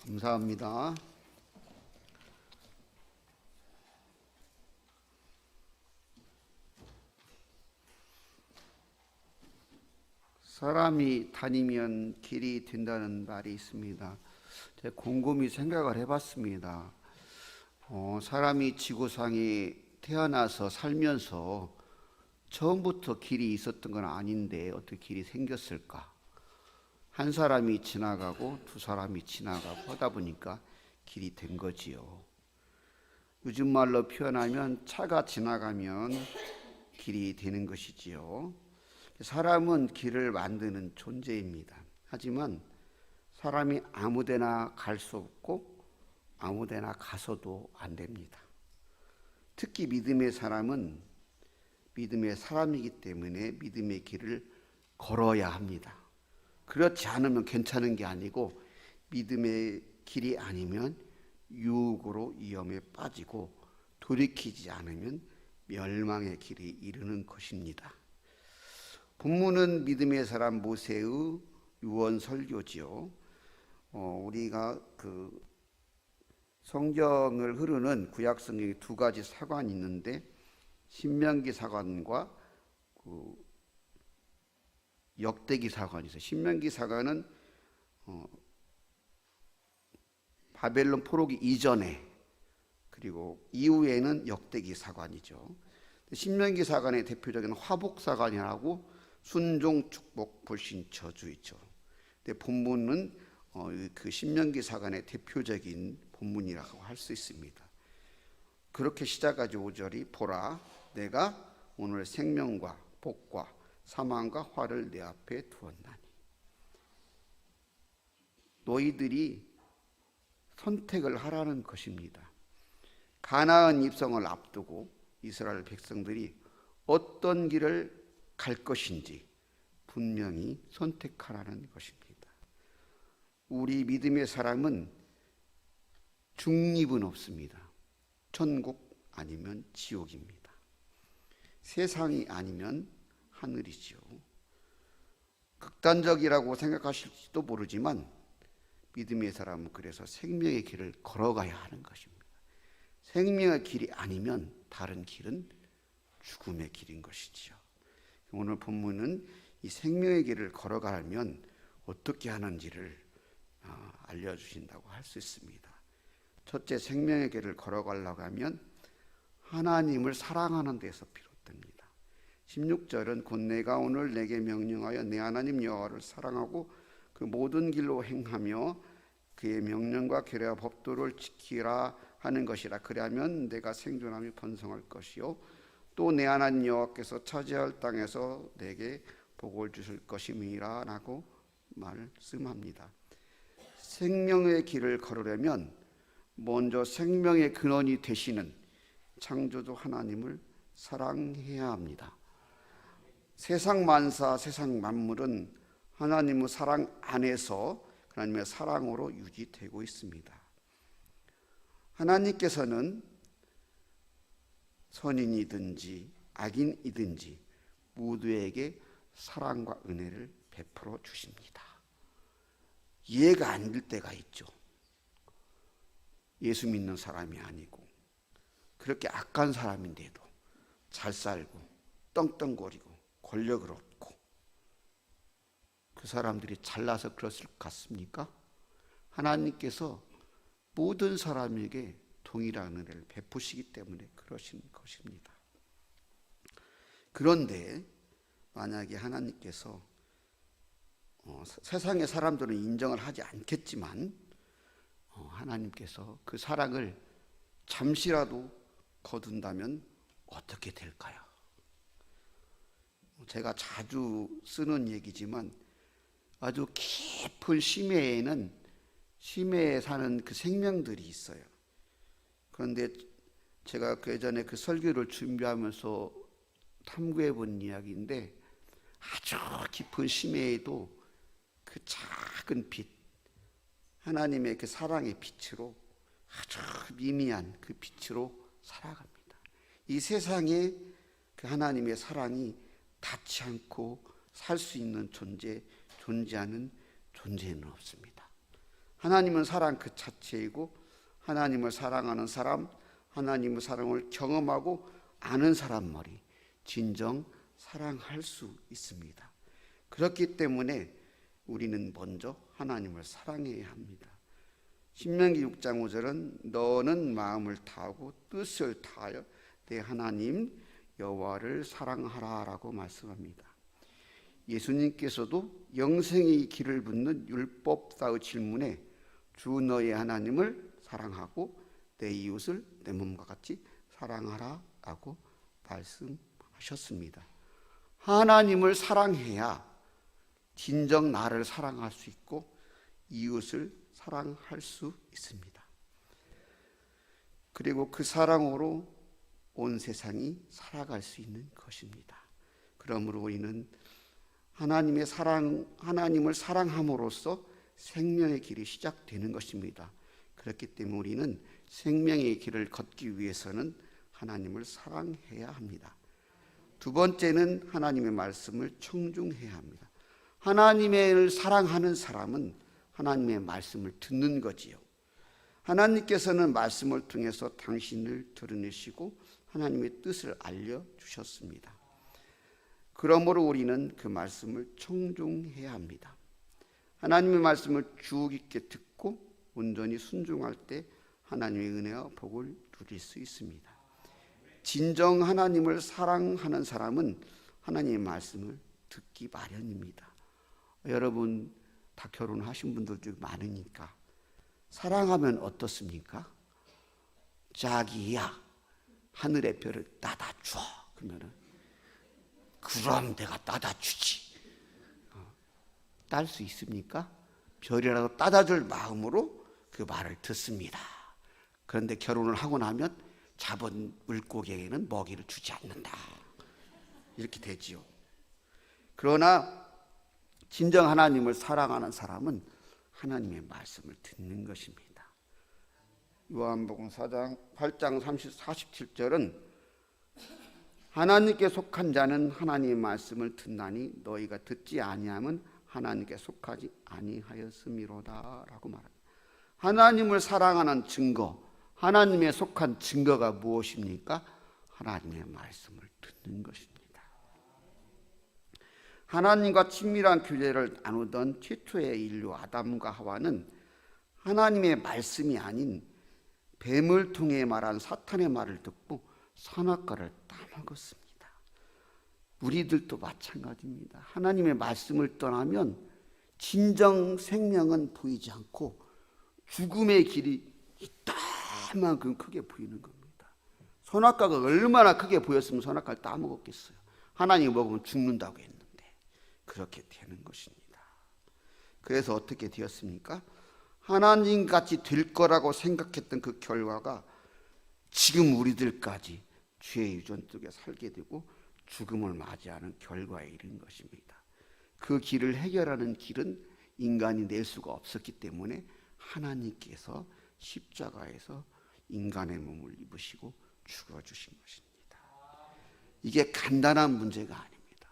감사합니다. 사람이 다니면 길이 된다는 말이 있습니다. 제가 곰곰이 생각을 해봤습니다. 사람이 지구상에 태어나서 살면서 처음부터 길이 있었던 건 아닌데 어떻게 길이 생겼을까? 한 사람이 지나가고 두 사람이 지나가고 하다 보니까 길이 된 거지요. 요즘 말로 표현하면 차가 지나가면 길이 되는 것이지요. 사람은 길을 만드는 존재입니다. 하지만 사람이 아무데나 갈 수 없고 아무데나 가서도 안 됩니다. 특히 믿음의 사람은 믿음의 사람이기 때문에 믿음의 길을 걸어야 합니다. 그렇지 않으면 괜찮은 게 아니고 믿음의 길이 아니면 유혹으로 위험에 빠지고 돌이키지 않으면 멸망의 길에 이르는 것입니다. 본문은 믿음의 사람 모세의 유언 설교지요. 우리가 그 성경을 흐르는 구약 성경에 두 가지 사관이 있는데 신명기 사관과 그 역대기 사관이 있어요. 신명기 사관은 바벨론 포로기 이전에 그리고 이후에는 역대기 사관이죠. 신명기 사관의 대표적인 화복 사관이라고 순종, 축복, 불신, 저주 있죠. 근데 본문은 그 신명기 사관의 대표적인 본문이라고 할 수 있습니다. 그렇게 시작하지 5절이 보라 내가 오늘 생명과 복과 사망과 화를 내 앞에 두었나니. 너희들이 선택을 하라는 것입니다. 가나안 입성을 앞두고 이스라엘 백성들이 어떤 길을 갈 것인지 분명히 선택하라는 것입니다. 우리 믿음의 사람은 중립은 없습니다. 천국 아니면 지옥입니다. 세상이 아니면 하늘이지요. 극단적이라고 생각하실지도 모르지만 믿음의 사람은 그래서 생명의 길을 걸어가야 하는 것입니다. 생명의 길이 아니면 다른 길은 죽음의 길인 것이지요. 오늘 본문은 이 생명의 길을 걸어가려면 어떻게 하는지를 알려주신다고 할 수 있습니다. 첫째, 생명의 길을 걸어가려고 하면 하나님을 사랑하는 데서 비롯됩니다. 16절은 곧 내가 오늘 내게 명령하여 내 하나님 여호와를 사랑하고 그 모든 길로 행하며 그의 명령과 규례와 법도를 지키라 하는 것이라. 그리하면 내가 생존하며 번성할 것이요 또 내 하나님 여호와께서 차지할 땅에서 내게 복을 주실 것임이라 라고 말씀합니다. 생명의 길을 걸으려면 먼저 생명의 근원이 되시는 창조주 하나님을 사랑해야 합니다. 세상 만사, 세상 만물은 하나님의 사랑 안에서 하나님의 사랑으로 유지되고 있습니다. 하나님께서는 선인이든지 악인이든지 모두에게 사랑과 은혜를 베풀어 주십니다. 이해가 안 될 때가 있죠. 예수 믿는 사람이 아니고 그렇게 악한 사람인데도 잘 살고 떵떵거리고 권력을 얻고 그 사람들이 잘나서 그랬을 것 같습니까? 하나님께서 모든 사람에게 동일한 은혜를 베푸시기 때문에 그러신 것입니다. 그런데 만약에 하나님께서 세상의 사람들은 인정을 하지 않겠지만 하나님께서 그 사랑을 잠시라도 거둔다면 어떻게 될까요? 제가 자주 쓰는 얘기지만 아주 깊은 심해에는 심해에 사는 그 생명들이 있어요. 그런데 제가 그 예전에 그 설교를 준비하면서 탐구해 본 이야기인데 아주 깊은 심해에도 그 작은 빛, 하나님의 그 사랑의 빛으로 아주 미미한 그 빛으로 살아갑니다. 이 세상에 그 하나님의 사랑이 닿지 않고 살 수 있는 존재하는 존재는 없습니다. 하나님은 사랑 그 자체이고 하나님을 사랑하는 사람, 하나님의 사랑을 경험하고 아는 사람만이 진정 사랑할 수 있습니다. 그렇기 때문에 우리는 먼저 하나님을 사랑해야 합니다. 신명기 6장 5절은 너는 마음을 다하고 뜻을 다하여 내 하나님 여호와를 사랑하라 라고 말씀합니다. 예수님께서도 영생의 길을 묻는 율법사의 질문에 주 너의 하나님을 사랑하고 내 이웃을 내 몸과 같이 사랑하라 라고 말씀하셨습니다. 하나님을 사랑해야 진정 나를 사랑할 수 있고 이웃을 사랑할 수 있습니다. 그리고 그 사랑으로 온 세상이 살아갈 수 있는 것입니다. 그러므로 우리는 하나님을 사랑함으로써 생명의 길이 시작되는 것입니다. 그렇기 때문에 우리는 생명의 길을 걷기 위해서는 하나님을 사랑해야 합니다. 두 번째는 하나님의 말씀을 청중해야 합니다. 하나님을 사랑하는 사람은 하나님의 말씀을 듣는 거지요. 하나님께서는 말씀을 통해서 당신을 드러내시고 하나님의 뜻을 알려주셨습니다. 그러므로 우리는 그 말씀을 청중해야 합니다. 하나님의 말씀을 주의 깊게 듣고 온전히 순종할 때 하나님의 은혜와 복을 누릴 수 있습니다. 진정 하나님을 사랑하는 사람은 하나님의 말씀을 듣기 마련입니다. 여러분 다 결혼하신 분들도 많으니까 사랑하면 어떻습니까? 자기야 하늘의 별을 따다 줘. 그러면은 그럼 내가 따다 주지. 딸 수 있습니까? 별이라도 따다 줄 마음으로 그 말을 듣습니다. 그런데 결혼을 하고 나면 잡은 물고기에게는 먹이를 주지 않는다. 이렇게 되지요. 그러나 진정 하나님을 사랑하는 사람은 하나님의 말씀을 듣는 것입니다. 요한복음 8장 47절은 하나님께 속한 자는 하나님의 말씀을 듣나니 너희가 듣지 아니함은 하나님께 속하지 아니하였음이로다 라고 말합니다. 하나님을 사랑하는 증거, 하나님에 속한 증거가 무엇입니까? 하나님의 말씀을 듣는 것입니다. 하나님과 친밀한 교제를 나누던 최초의 인류 아담과 하와는 하나님의 말씀이 아닌 뱀을 통해 말한 사탄의 말을 듣고 선악과를 따먹었습니다. 우리들도 마찬가지입니다. 하나님의 말씀을 떠나면 진정 생명은 보이지 않고 죽음의 길이 이따만큼 크게 보이는 겁니다. 선악과가 얼마나 크게 보였으면 선악과를 따먹었겠어요. 하나님이 먹으면 죽는다고 했는데 그렇게 되는 것입니다. 그래서 어떻게 되었습니까? 하나님같이 될 거라고 생각했던 그 결과가 지금 우리들까지 죄의 유전 속에 살게 되고 죽음을 맞이하는 결과에 이른 것입니다. 그 길을 해결하는 길은 인간이 낼 수가 없었기 때문에 하나님께서 십자가에서 인간의 몸을 입으시고 죽어주신 것입니다. 이게 간단한 문제가 아닙니다.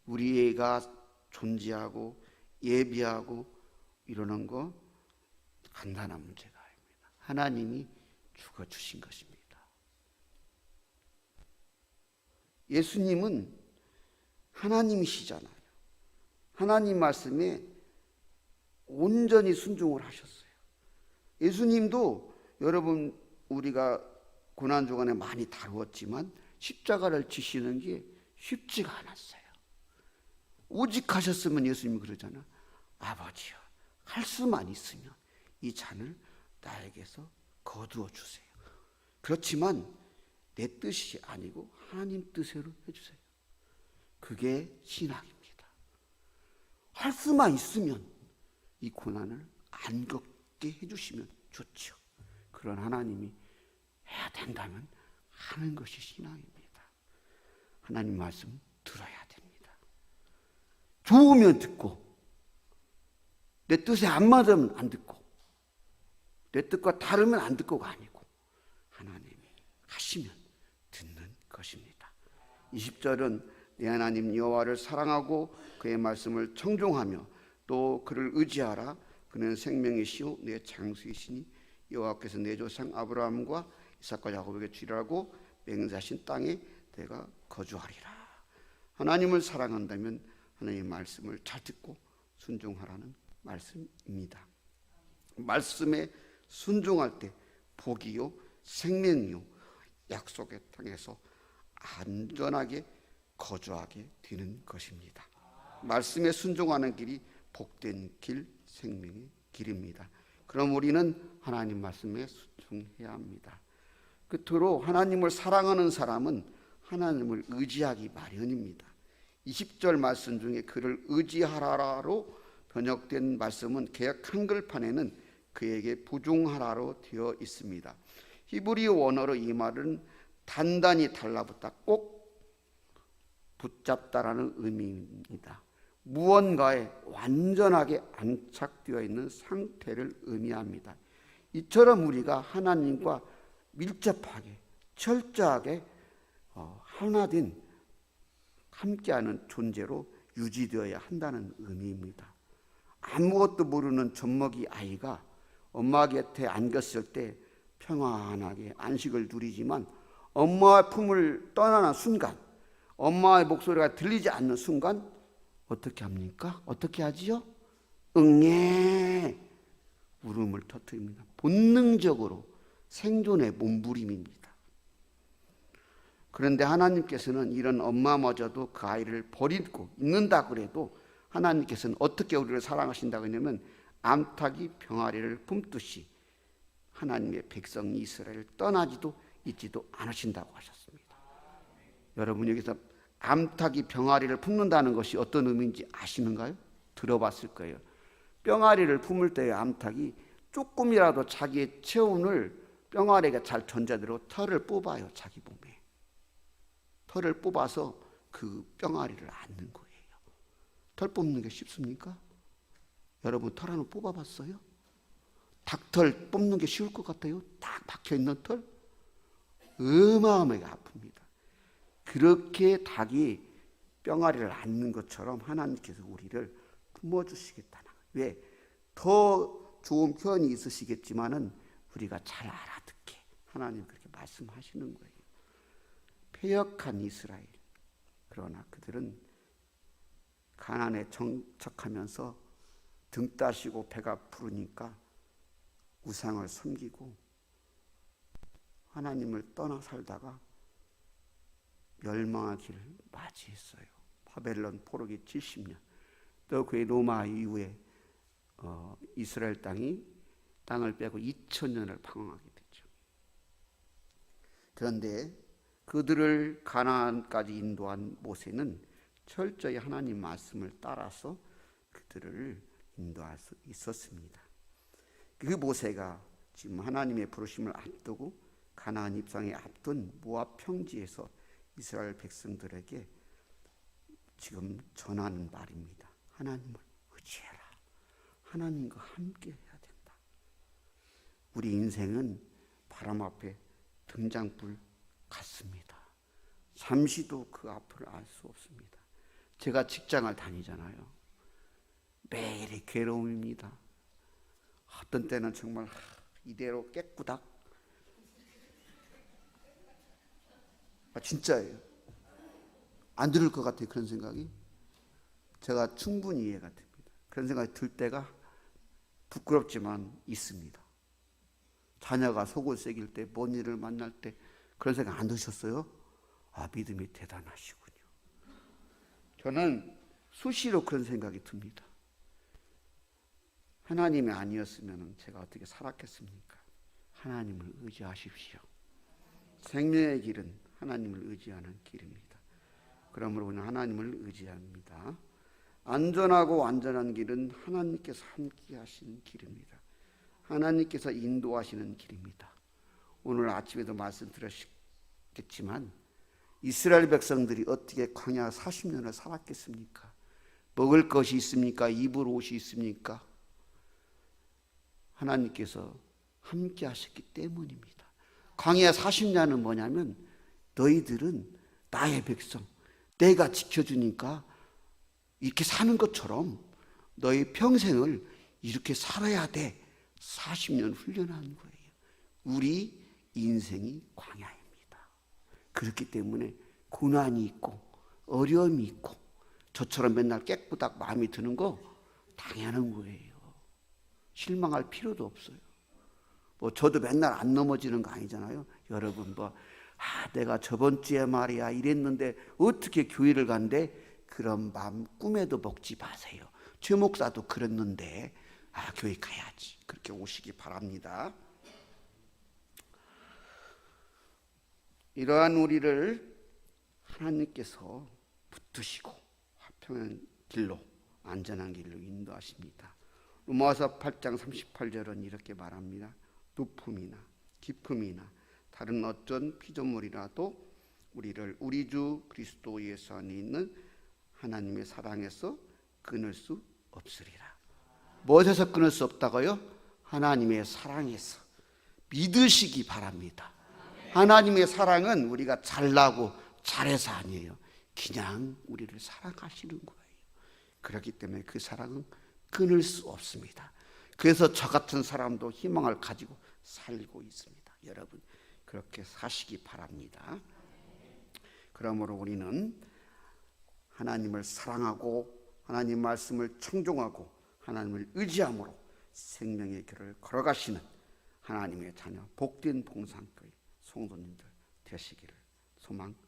우리가 존재하고 예비하고 이러는 거 간단한 문제가 아닙니다. 하나님이 죽어주신 것입니다. 예수님은 하나님이시잖아요. 하나님 말씀에 온전히 순종을 하셨어요. 예수님도 여러분 우리가 고난주간에 많이 다루었지만 십자가를 지시는 게 쉽지가 않았어요. 오직 하셨으면 예수님이 그러잖아. 아버지여 할 수만 있으면 이 잔을 나에게서 거두어 주세요. 그렇지만 내 뜻이 아니고 하나님 뜻대로 해주세요. 그게 신앙입니다. 할 수만 있으면 이 고난을 안 겪게 해주시면 좋죠. 그런 하나님이 해야 된다면 하는 것이 신앙입니다. 하나님 말씀 들어야 됩니다. 좋으면 듣고 내 뜻에 안 맞으면 안 듣고 내 뜻과 다르면 안 듣고가 아니고 하나님이 하시면 듣는 것입니다. 20절은 내 하나님 여호와를 사랑하고 그의 말씀을 청종하며 또 그를 의지하라. 그는 생명이시요 내 장수이시니 여호와께서 내 조상 아브라함과 이삭과 야곱에게 주리라고 맹세하신 땅에 내가 거주하리라. 하나님을 사랑한다면 하나님의 말씀을 잘 듣고 순종하라는 말씀입니다. 말씀에 순종할 때 복이요 생명이요 약속의 땅에서 안전하게 거주하게 되는 것입니다. 말씀에 순종하는 길이 복된 길, 생명의 길입니다. 그럼 우리는 하나님 말씀에 순종해야 합니다. 끝으로 하나님을 사랑하는 사람은 하나님을 의지하기 마련입니다. 20절 말씀 중에 그를 의지하라로 번역된 말씀은 개역 한글판에는 그에게 부종하라로 되어 있습니다. 히브리 원어로 이 말은 단단히 달라붙다, 꼭 붙잡다라는 의미입니다. 무언가에 완전하게 안착되어 있는 상태를 의미합니다. 이처럼 우리가 하나님과 밀접하게 철저하게 하나된 함께하는 존재로 유지되어야 한다는 의미입니다. 아무것도 모르는 젖먹이 아이가 엄마 곁에 안겼을 때 평안하게 안식을 누리지만 엄마의 품을 떠나는 순간, 엄마의 목소리가 들리지 않는 순간 어떻게 합니까? 어떻게 하지요? 응애 울음을 터뜨립니다. 본능적으로 생존의 몸부림입니다. 그런데 하나님께서는 이런 엄마마저도 그 아이를 버리고 있는다 그래도 하나님께서는 어떻게 우리를 사랑하신다고 하냐면 암탉이 병아리를 품듯이 하나님의 백성 이스라엘을 떠나지도 잊지도 않으신다고 하셨습니다. 여러분 여기서 암탉이 병아리를 품는다는 것이 어떤 의미인지 아시는가요? 들어봤을 거예요. 병아리를 품을 때의 암탉이 조금이라도 자기의 체온을 병아리가 잘 전자대로 털을 뽑아요. 자기 몸에 털을 뽑아서 그 병아리를 안는 거예요. 털 뽑는 게 쉽습니까? 여러분 털 하나 뽑아봤어요? 닭털 뽑는 게 쉬울 것 같아요? 딱 박혀있는 털? 어마어마하게 아픕니다. 그렇게 닭이 병아리를 앓는 것처럼 하나님께서 우리를 품어주시겠다는 거예요. 왜? 더 좋은 표현이 있으시겠지만은 우리가 잘 알아듣게 하나님 그렇게 말씀하시는 거예요. 패역한 이스라엘. 그러나 그들은 가나안에 정착하면서 등 따시고 배가 부르니까 우상을 섬기고 하나님을 떠나 살다가 멸망의 길을 맞이했어요. 바벨론 포로기 70년. 또 그의 로마 이후에 이스라엘 땅을 빼고 2000년을 방황하게 됐죠. 그런데 그들을 가나안까지 인도한 모세는 철저히 하나님 말씀을 따라서 그들을 인도할 수 있었습니다. 그 모세가 지금 하나님의 부르심을 앞두고 가나안 입성에 앞둔 모압 평지에서 이스라엘 백성들에게 지금 전하는 말입니다. 하나님을 의지해라. 하나님과 함께 해야 된다. 우리 인생은 바람 앞에 등장불 같습니다. 잠시도 그 앞을 알 수 없습니다. 제가 직장을 다니잖아요. 매일이 괴로움입니다. 어떤 때는 정말 이대로 깨꾸닥. 진짜예요. 안 들을 것 같아요. 그런 생각이. 제가 충분히 이해가 됩니다. 그런 생각이 들 때가 부끄럽지만 있습니다. 자녀가 속을 새길 때, 먼 일을 만날 때 그런 생각 안 드셨어요? 아, 믿음이 대단하시군요. 저는 수시로 그런 생각이 듭니다. 하나님이 아니었으면 제가 어떻게 살았겠습니까? 하나님을 의지하십시오. 생명의 길은 하나님을 의지하는 길입니다. 그러므로 우리는 하나님을 의지합니다. 안전하고 안전한 길은 하나님께서 함께 하시는 길입니다. 하나님께서 인도하시는 길입니다. 오늘 아침에도 말씀드렸겠지만 이스라엘 백성들이 어떻게 광야 40년을 살았겠습니까? 먹을 것이 있습니까? 입을 옷이 있습니까? 하나님께서 함께 하셨기 때문입니다. 광야 40년은 뭐냐면 너희들은 나의 백성, 내가 지켜주니까 이렇게 사는 것처럼 너희 평생을 이렇게 살아야 돼. 40년 훈련한 거예요. 우리 인생이 광야입니다. 그렇기 때문에 고난이 있고 어려움이 있고 저처럼 맨날 깨꾸닥 마음이 드는 거 당연한 거예요. 실망할 필요도 없어요. 뭐 저도 맨날 안 넘어지는 거 아니잖아요. 여러분 내가 저번 주에 말이야 이랬는데 어떻게 교회를 간대? 그런 마음 꿈에도 먹지 마세요. 최 목사도 그랬는데 교회 가야지. 그렇게 오시기 바랍니다. 이러한 우리를 하나님께서 붙드시고 화평한 길로 안전한 길로 인도하십니다. 로마서 8장 38절은 이렇게 말합니다. 높음이나 깊음이나 다른 어떤 피조물이라도 우리를 우리 주 그리스도 예수 안에 있는 하나님의 사랑에서 끊을 수 없으리라. 무엇에서 끊을 수 없다고요? 하나님의 사랑에서. 믿으시기 바랍니다. 하나님의 사랑은 우리가 잘나고 잘해서 아니에요. 그냥 우리를 사랑하시는 거예요. 그렇기 때문에 그 사랑은 끊을 수 없습니다. 그래서 저 같은 사람도 희망을 가지고 살고 있습니다. 여러분 그렇게 사시기 바랍니다. 그러므로 우리는 하나님을 사랑하고 하나님 말씀을 청종하고 하나님을 의지함으로 생명의 길을 걸어가시는 하나님의 자녀 복된 봉산교회 성도님들 되시기를 소망합니다.